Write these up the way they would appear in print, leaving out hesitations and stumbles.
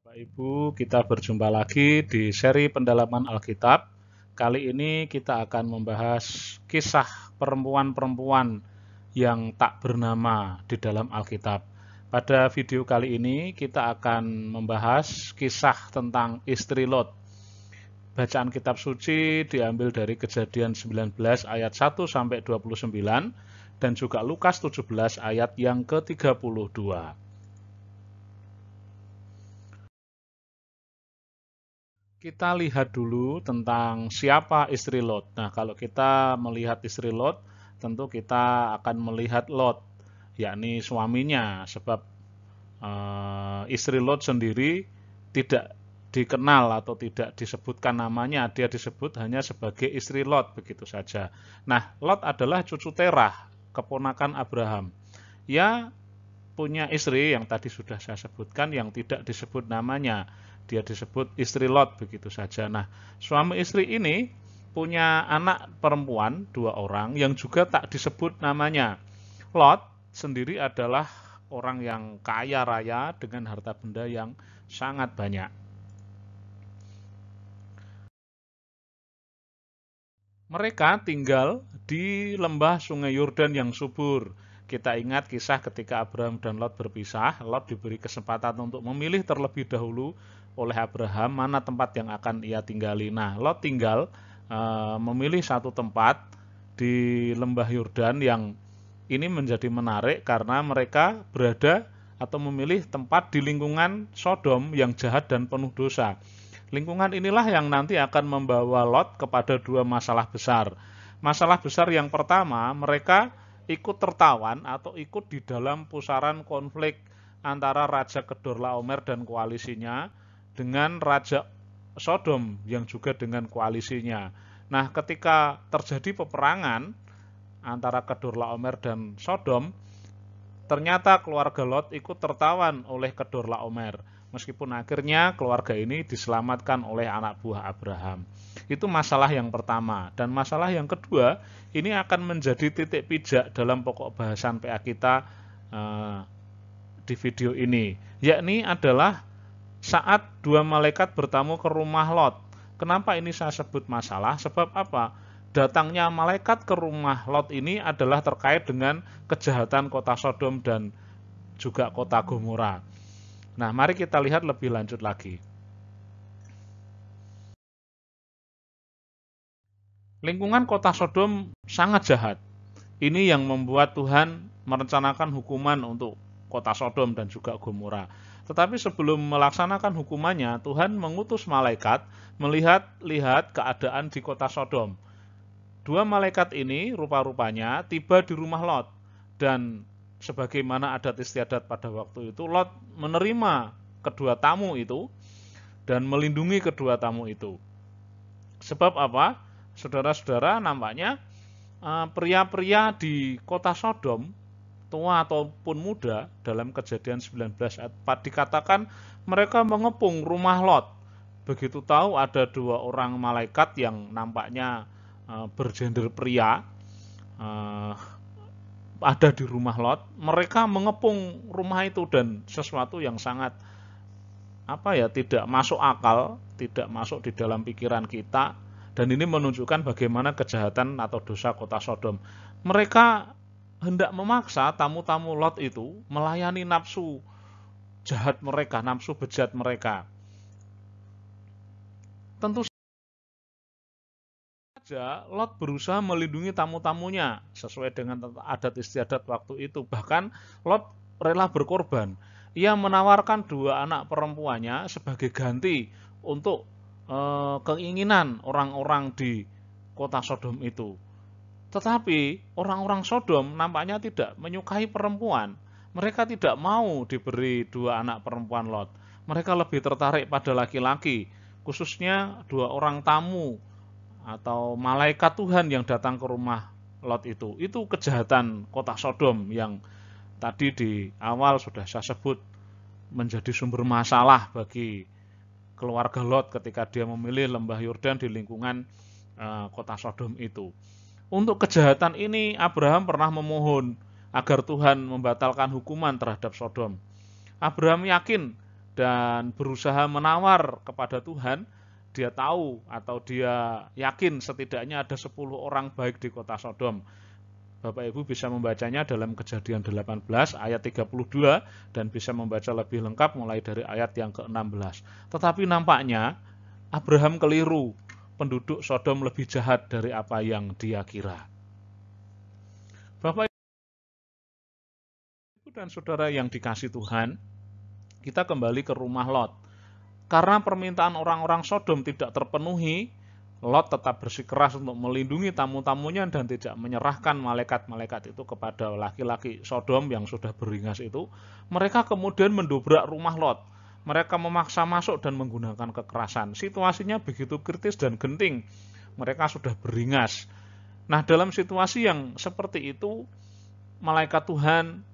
Bapak Ibu, kita berjumpa lagi di seri pendalaman Alkitab. Kali ini kita akan membahas kisah perempuan-perempuan yang tak bernama di dalam Alkitab. Pada video kali ini kita akan membahas kisah tentang istri Lot. Bacaan kitab suci diambil dari Kejadian 19 ayat 1 sampai 29 dan juga Lukas 17 ayat yang ke-32. Kita lihat dulu tentang siapa istri Lot. Nah, kalau kita melihat istri Lot, tentu kita akan melihat Lot, yakni suaminya, sebab istri Lot sendiri tidak dikenal atau tidak disebutkan namanya, dia disebut hanya sebagai istri Lot, begitu saja. Nah, Lot adalah cucu Terah, keponakan Abraham. Ia punya istri yang tadi sudah saya sebutkan yang tidak disebut namanya. Dia disebut istri Lot begitu saja. Nah, suami istri ini punya anak perempuan 2 orang yang juga tak disebut namanya. Lot sendiri adalah orang yang kaya raya dengan harta benda yang sangat banyak. Mereka tinggal di lembah Sungai Yordan yang subur. Kita ingat kisah ketika Abraham dan Lot berpisah, Lot diberi kesempatan untuk memilih terlebih dahulu oleh Abraham mana tempat yang akan ia tinggali. Nah, Lot tinggal memilih satu tempat di lembah Yordan yang ini menjadi menarik karena mereka berada atau memilih tempat di lingkungan Sodom yang jahat dan penuh dosa. Lingkungan inilah yang nanti akan membawa Lot kepada 2 masalah besar. Masalah besar yang pertama, mereka ikut tertawan atau ikut di dalam pusaran konflik antara Raja Kedorlaomer dan koalisinya dengan Raja Sodom yang juga dengan koalisinya. Nah, ketika terjadi peperangan antara Kedorlaomer dan Sodom, ternyata keluarga Lot ikut tertawan oleh Kedorlaomer. Meskipun akhirnya keluarga ini diselamatkan oleh anak buah Abraham. Itu masalah yang pertama. Dan masalah yang kedua, ini akan menjadi titik pijak dalam pokok bahasan PA kita di video ini. Yakni adalah saat 2 malaikat bertamu ke rumah Lot. Kenapa ini saya sebut masalah? Sebab apa? Datangnya malaikat ke rumah Lot ini adalah terkait dengan kejahatan kota Sodom dan juga kota Gomora. Nah, mari kita lihat lebih lanjut lagi. Lingkungan kota Sodom sangat jahat. Ini yang membuat Tuhan merencanakan hukuman untuk kota Sodom dan juga Gomora. Tetapi sebelum melaksanakan hukumannya, Tuhan mengutus malaikat melihat keadaan di kota Sodom. 2 malaikat ini rupa-rupanya tiba di rumah Lot. Dan sebagaimana adat istiadat pada waktu itu, Lot menerima kedua tamu itu dan melindungi kedua tamu itu. Sebab apa? Saudara-saudara, nampaknya pria-pria di kota Sodom, tua ataupun muda, dalam Kejadian 19 ayat 4 dikatakan mereka mengepung rumah Lot. Begitu tahu ada 2 orang malaikat yang nampaknya bergender pria ada di rumah Lot, mereka mengepung rumah itu dan sesuatu yang sangat tidak masuk akal, tidak masuk di dalam pikiran kita, dan ini menunjukkan bagaimana kejahatan atau dosa kota Sodom. Mereka hendak memaksa tamu-tamu Lot itu melayani nafsu jahat mereka, nafsu bejat mereka. Tentu saja Lot berusaha melindungi tamu-tamunya sesuai dengan adat istiadat waktu itu. Bahkan Lot rela berkorban. Ia menawarkan 2 anak perempuannya sebagai ganti untuk keinginan orang-orang di kota Sodom itu. Tetapi orang-orang Sodom nampaknya tidak menyukai perempuan. Mereka tidak mau diberi 2 anak perempuan Lot. Mereka lebih tertarik pada laki-laki, khususnya 2 orang tamu atau malaikat Tuhan yang datang ke rumah Lot itu. Itu kejahatan kota Sodom yang tadi di awal sudah saya sebut menjadi sumber masalah bagi keluarga Lot ketika dia memilih lembah Yordan di lingkungan kota Sodom itu. Untuk kejahatan ini Abraham pernah memohon agar Tuhan membatalkan hukuman terhadap Sodom. Abraham yakin dan berusaha menawar kepada Tuhan, dia tahu atau dia yakin setidaknya ada 10 orang baik di kota Sodom. Bapak Ibu bisa membacanya dalam Kejadian 18 ayat 32 dan bisa membaca lebih lengkap mulai dari ayat yang ke-16. Tetapi nampaknya Abraham keliru, penduduk Sodom lebih jahat dari apa yang dia kira. Bapak Ibu dan Saudara yang dikasih Tuhan, kita kembali ke rumah Lot. Karena permintaan orang-orang Sodom tidak terpenuhi, Lot tetap bersikeras untuk melindungi tamu-tamunya dan tidak menyerahkan malaikat-malaikat itu kepada laki-laki Sodom yang sudah beringas itu. Mereka kemudian mendobrak rumah Lot. Mereka memaksa masuk dan menggunakan kekerasan. Situasinya begitu kritis dan genting. Mereka sudah beringas. Nah, dalam situasi yang seperti itu, malaikat Tuhan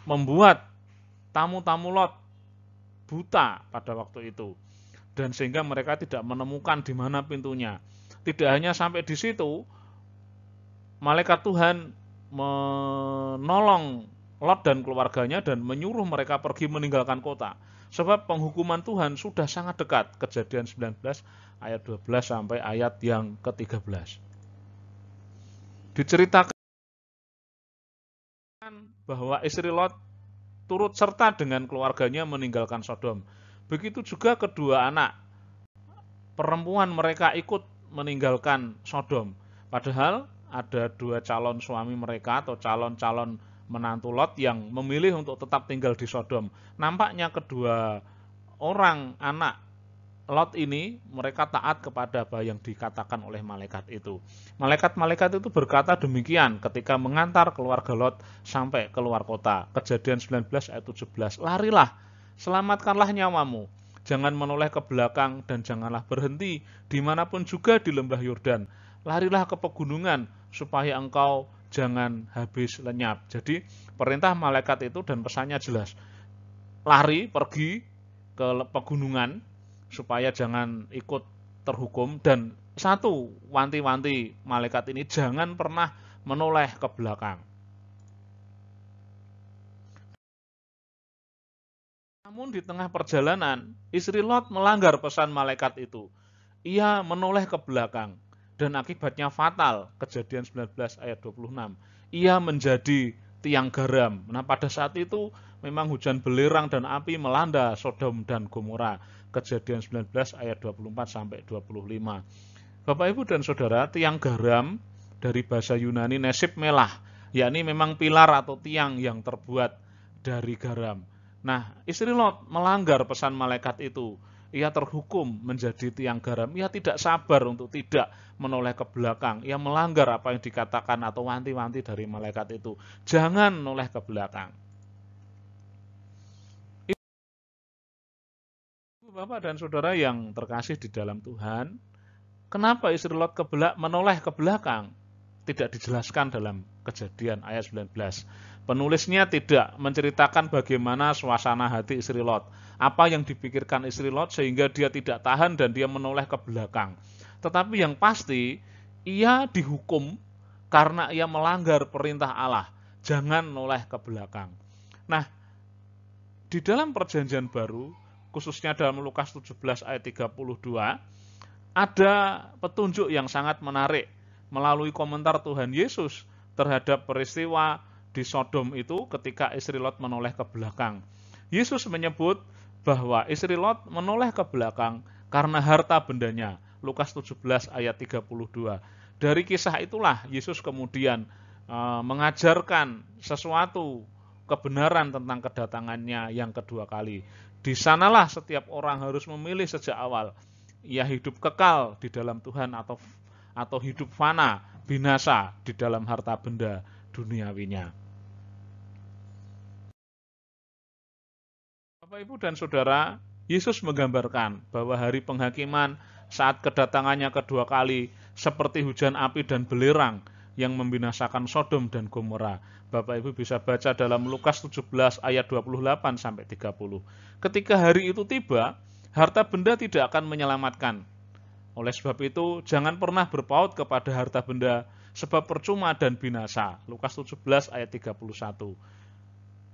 membuat tamu-tamu Lot buta pada waktu itu, dan sehingga mereka tidak menemukan di mana pintunya. Tidak hanya sampai di situ, malaikat Tuhan menolong Lot dan keluarganya dan menyuruh mereka pergi meninggalkan kota. Sebab penghukuman Tuhan sudah sangat dekat. Kejadian 19 ayat 12 sampai ayat yang ke-13. Diceritakan bahwa istri Lot turut serta dengan keluarganya meninggalkan Sodom. Begitu juga kedua anak perempuan mereka ikut meninggalkan Sodom. Padahal ada 2 calon suami mereka atau calon-calon menantu Lot yang memilih untuk tetap tinggal di Sodom. Nampaknya kedua orang anak Lot ini mereka taat kepada apa yang dikatakan oleh malaikat itu. Malaikat-malaikat itu berkata demikian ketika mengantar keluarga Lot sampai keluar kota. Kejadian 19 ayat 17. Larilah, selamatkanlah nyawamu. Jangan menoleh ke belakang dan janganlah berhenti dimanapun juga di lembah Yordan. Larilah ke pegunungan supaya engkau jangan habis lenyap. Jadi perintah malaikat itu dan pesannya jelas. Lari, pergi ke pegunungan supaya jangan ikut terhukum, dan satu wanti-wanti malaikat ini jangan pernah menoleh ke belakang. Namun di tengah perjalanan, istri Lot melanggar pesan malaikat itu. Ia menoleh ke belakang dan akibatnya fatal. Kejadian 19 ayat 26. Ia menjadi tiang garam. Nah, pada saat itu memang hujan belerang dan api melanda Sodom dan Gomora. Kejadian 19 ayat 24 sampai 25. Bapak Ibu dan Saudara, tiang garam dari bahasa Yunani nesip melah, yakni memang pilar atau tiang yang terbuat dari garam. Nah, istri Lot melanggar pesan malaikat itu. Ia terhukum menjadi tiang garam. Ia tidak sabar untuk tidak menoleh ke belakang. Ia melanggar apa yang dikatakan atau wanti-wanti dari malaikat itu. Jangan menoleh ke belakang. Bapak dan Saudara yang terkasih di dalam Tuhan, kenapa istri Lot menoleh ke belakang? Tidak dijelaskan dalam Kejadian ayat 19. Penulisnya tidak menceritakan bagaimana suasana hati istri Lot, apa yang dipikirkan istri Lot sehingga dia tidak tahan dan dia menoleh ke belakang. Tetapi yang pasti, ia dihukum karena ia melanggar perintah Allah, jangan menoleh ke belakang. Nah, di dalam Perjanjian Baru, khususnya dalam Lukas 17 ayat 32, ada petunjuk yang sangat menarik melalui komentar Tuhan Yesus terhadap peristiwa di Sodom itu ketika istri Lot menoleh ke belakang. Yesus menyebut bahwa istri Lot menoleh ke belakang karena harta bendanya. Lukas 17 ayat 32. Dari kisah itulah Yesus kemudian mengajarkan sesuatu kebenaran tentang kedatangannya yang kedua kali. Di sanalah setiap orang harus memilih sejak awal. Ia hidup kekal di dalam Tuhan atau hidup fana, binasa di dalam harta benda duniawinya. Bapak, Ibu, dan Saudara, Yesus menggambarkan bahwa hari penghakiman saat kedatangannya kedua kali seperti hujan api dan belerang yang membinasakan Sodom dan Gomora. Bapak Ibu bisa baca dalam Lukas 17 ayat 28 sampai 30. Ketika hari itu tiba, harta benda tidak akan menyelamatkan. Oleh sebab itu, jangan pernah berpaut kepada harta benda, sebab percuma dan binasa. Lukas 17 ayat 31.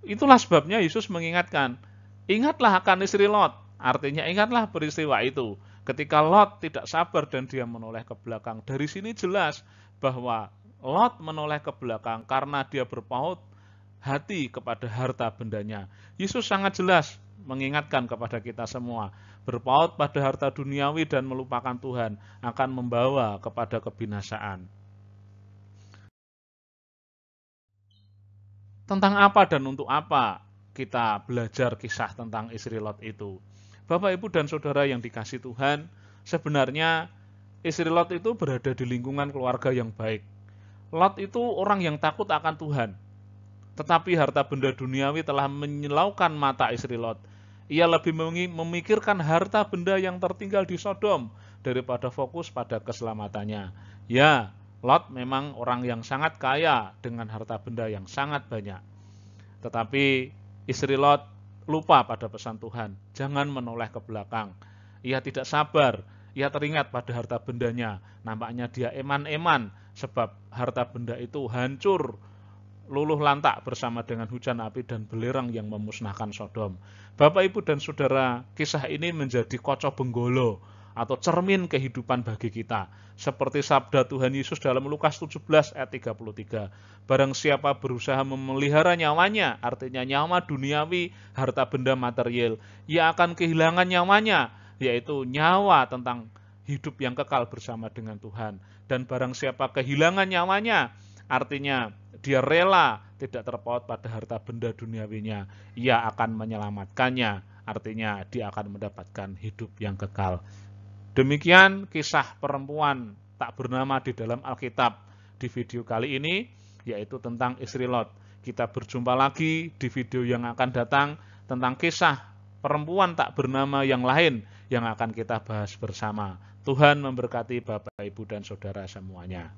Itulah sebabnya Yesus mengingatkan, ingatlah akan istri Lot. Artinya ingatlah peristiwa itu. Ketika Lot tidak sabar dan dia menoleh ke belakang. Dari sini jelas bahwa Lot menoleh ke belakang karena dia berpaut hati kepada harta bendanya. Yesus sangat jelas mengingatkan kepada kita semua, berpaut pada harta duniawi dan melupakan Tuhan akan membawa kepada kebinasaan. Tentang apa dan untuk apa kita belajar kisah tentang istri Lot itu? Bapak, Ibu, dan Saudara yang dikasih Tuhan, sebenarnya istri Lot itu berada di lingkungan keluarga yang baik. Lot itu orang yang takut akan Tuhan. Tetapi harta benda duniawi telah menyilaukan mata istri Lot. Ia lebih memikirkan harta benda yang tertinggal di Sodom daripada fokus pada keselamatannya. Ya, Lot memang orang yang sangat kaya dengan harta benda yang sangat banyak. Tetapi istri Lot lupa pada pesan Tuhan, jangan menoleh ke belakang. Ia tidak sabar, ia teringat pada harta bendanya. Nampaknya dia eman-eman sebab harta benda itu hancur, luluh lantak bersama dengan hujan api dan belerang yang memusnahkan Sodom. Bapak, Ibu, dan Saudara, kisah ini menjadi kocok benggolo atau cermin kehidupan bagi kita. Seperti sabda Tuhan Yesus dalam Lukas 17 ayat 33. Barang siapa berusaha memelihara nyawanya, artinya nyawa duniawi, harta benda material, ia akan kehilangan nyawanya, yaitu nyawa tentang hidup yang kekal bersama dengan Tuhan. Dan barang siapa kehilangan nyawanya, artinya dia rela tidak terpaut pada harta benda duniawinya, ia akan menyelamatkannya, artinya dia akan mendapatkan hidup yang kekal. Demikian kisah perempuan tak bernama di dalam Alkitab di video kali ini, yaitu tentang istri Lot. Kita berjumpa lagi di video yang akan datang tentang kisah perempuan tak bernama yang lain yang akan kita bahas bersama. Tuhan memberkati Bapak, Ibu, dan Saudara semuanya.